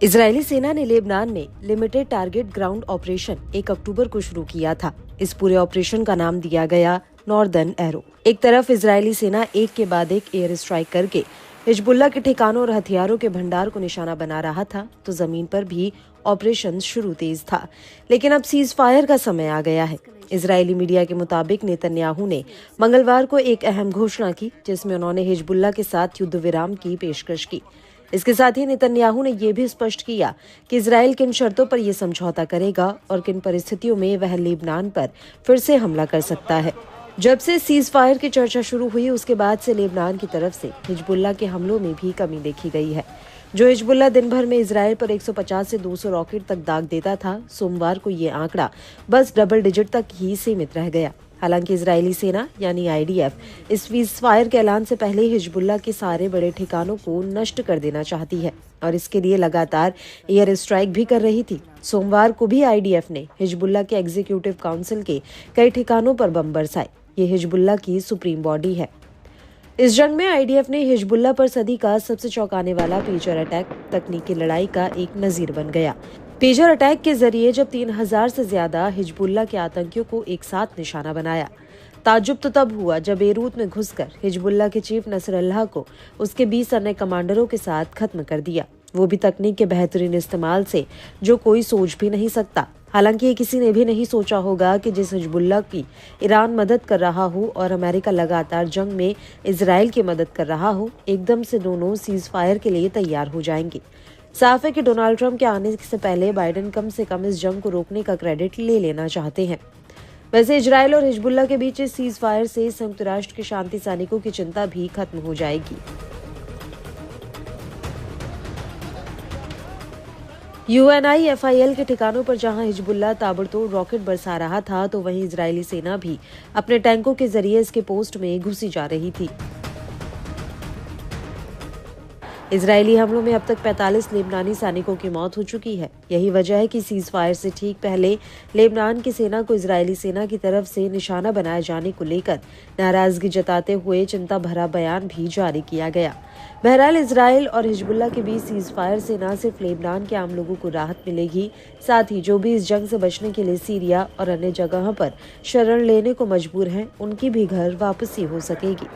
Israeli सेना ने Lebanon में लिमिटेड टारगेट ग्राउंड ऑपरेशन 1 अक्टूबर को शुरू किया था। इस पूरे ऑपरेशन का नाम दिया गया नॉर्दर्न एरो। एक तरफ इजरायली सेना एक के बाद एक एयर स्ट्राइक करके हिजबुल्लाह के ठिकानों और हथियारों के भंडार को निशाना बना रहा था, तो जमीन पर भी ऑपरेशन शुरू तेज था। लेकिन अब सीज फायर का समय आ गया है। इजरायली मीडिया के मुताबिक नेतन्याहू ने मंगलवार को एक अहम घोषणा की, जिसमें उन्होंने हिजबुल्लाह के साथ युद्ध विराम की पेशकश की। इसके साथ ही नेतन्याहू ने यह भी स्पष्ट किया कि इजराइल किन शर्तों पर यह समझौता करेगा और किन परिस्थितियों में वह लेबनान पर फिर से हमला कर सकता है। जब से सीज फायर की चर्चा शुरू हुई, उसके बाद से लेबनान की तरफ से हिजबुल्लाह के हमलों में भी कमी देखी गई है। जो हिजबुल्लाह दिन भर में इजराइल पर 150 से 200 रॉकेट तक दाग देता था, सोमवार को ये आंकड़ा बस डबल डिजिट तक ही सीमित रह गया। हालांकि इजरायली सेना यानी आईडीएफ इस सीज फायर के ऐलान से पहले हिजबुल्लाह के सारे बड़े ठिकानों को नष्ट कर देना चाहती है और इसके लिए लगातार एयर स्ट्राइक भी कर रही थी। सोमवार को भी आईडीएफ ने हिजबुल्लाह के एग्जीक्यूटिव काउंसिल के कई ठिकानों पर बम बरसाए। ये हिजबुल्लाह की सुप्रीम बॉडी है। इस जंग में आईडीएफ ने हिजबुल्लाह पर सदी का सबसे चौंकाने वाला पेजर अटैक तकनीकी लड़ाई का एक नजीर बन गया। पेजर अटैक के जरिए जब 3000 से ज्यादा हिजबुल्लाह के आतंकियों को एक साथ निशाना बनाया। ताज्जुब तो तब हुआ जब बेरूत में घुसकर हिजबुल्लाह के चीफ नसरल्लाह को उसके 20 अन्य कमांडरों के साथ खत्म कर दिया, वो भी तकनीक के बेहतरीन इस्तेमाल से, जो कोई सोच भी नहीं सकता। हालांकि ये किसी ने भी नहीं सोचा होगा कि जिस हिजबुल्लाह की ईरान मदद कर रहा हो और अमेरिका लगातार जंग में इजराइल की मदद कर रहा हो, एकदम से दोनों सीज फायर के लिए तैयार हो जाएंगे। साफ है कि डोनाल्ड ट्रंप के आने से पहले बाइडेन कम से कम इस जंग को रोकने का क्रेडिट ले लेना चाहते हैं। वैसे इजराइल और हिजबुल्लाह के बीच इस सीज फायर से संयुक्त राष्ट्र के शांति सैनिकों की चिंता भी खत्म हो जाएगी। UNIFIL के ठिकानों पर जहां हिजबुल्लाह ताबड़तोड़ रॉकेट बरसा रहा था, तो वहीं इजरायली सेना भी अपने टैंकों के जरिए इसके पोस्ट में घुसी जा रही थी। इजरायली हमलों में अब तक 45 लेबनानी सैनिकों की मौत हो चुकी है। यही वजह है कि सीज फायर से ठीक पहले लेबनान की सेना को इजरायली सेना की तरफ से निशाना बनाए जाने को लेकर नाराजगी जताते हुए चिंता भरा बयान भी जारी किया गया। बहरहाल इजराइल और हिजबुल्लाह के बीच सीज फायर से न सिर्फ लेबनान के आम लोगों को राहत मिलेगी, साथ ही जो भी इस जंग से बचने के लिए सीरिया और अन्य जगहों पर शरण लेने को मजबूर हैं, उनकी भी घर वापसी हो सकेगी।